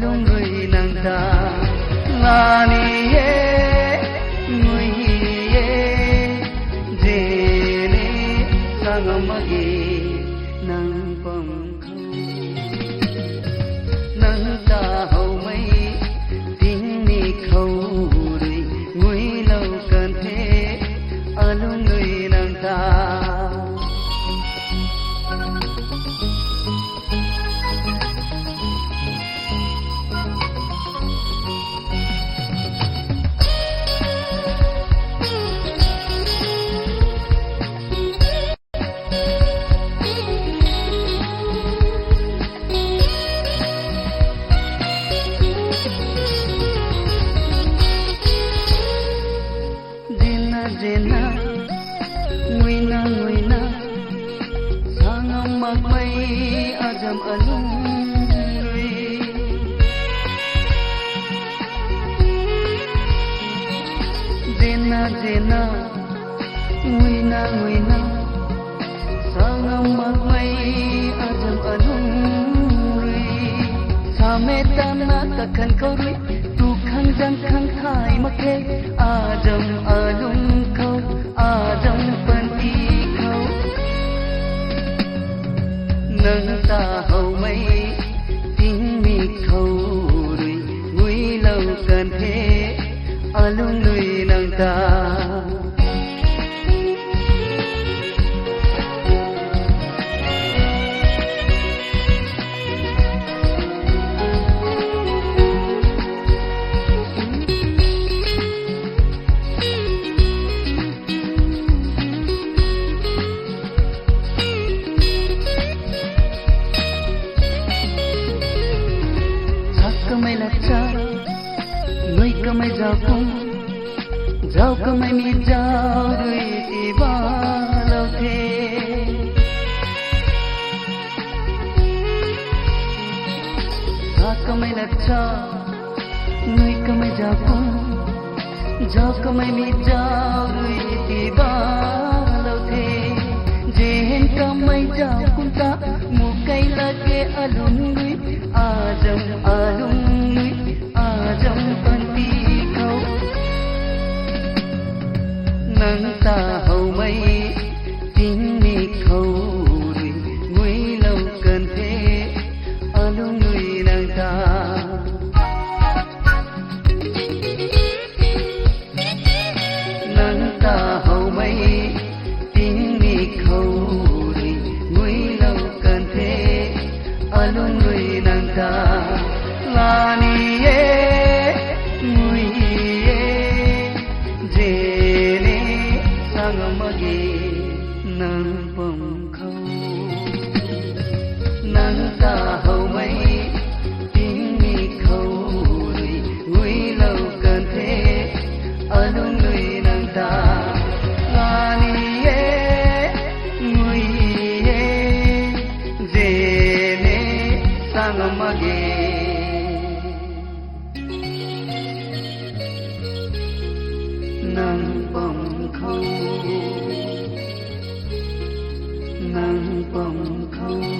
alung người nàng ta là ni ye người ye je ne sang magi nàng bông khâu nàng ta hầu mấy tiếng mi khâu rồi ngồi lâu cần thế alung người nàng ta Jena nguina sangam magmai ajam alum lui Jena nguina sangam magmai ajam alum lui sametana takhan kauri tu khang jang khang thai makhe ajam alum Adam panti khâu nâng ta hầu mấy tiếng mi khâu rồi ngui lâu cần thế alung người nâng ta Kamay lacha, nuôi kamay giao kamay mi giao đuôi ti ba lâu thế. Sa kamay lacha, nuôi kamay giao kamay mi giao đuôi ti ba lâu thế. Jehen kamay giao kunta mukai lage alung đuôi Adam alung nâng ta hầu mấy tiếng mi khâu rồi ngui lâu cần thế alung người nàng ta nâng ta hầu mấy tiếng mi khâu rồi ngui lâu cần thế alung người nàng ta là ni ye ngui ye je magi nang bông khâu nang ta hầu mấy tiếng mi khâu rồi ngui lâu cần thế alung người nàng ta là ni ye ngui ye je ne sang magi nang bông khâu nang bông khâu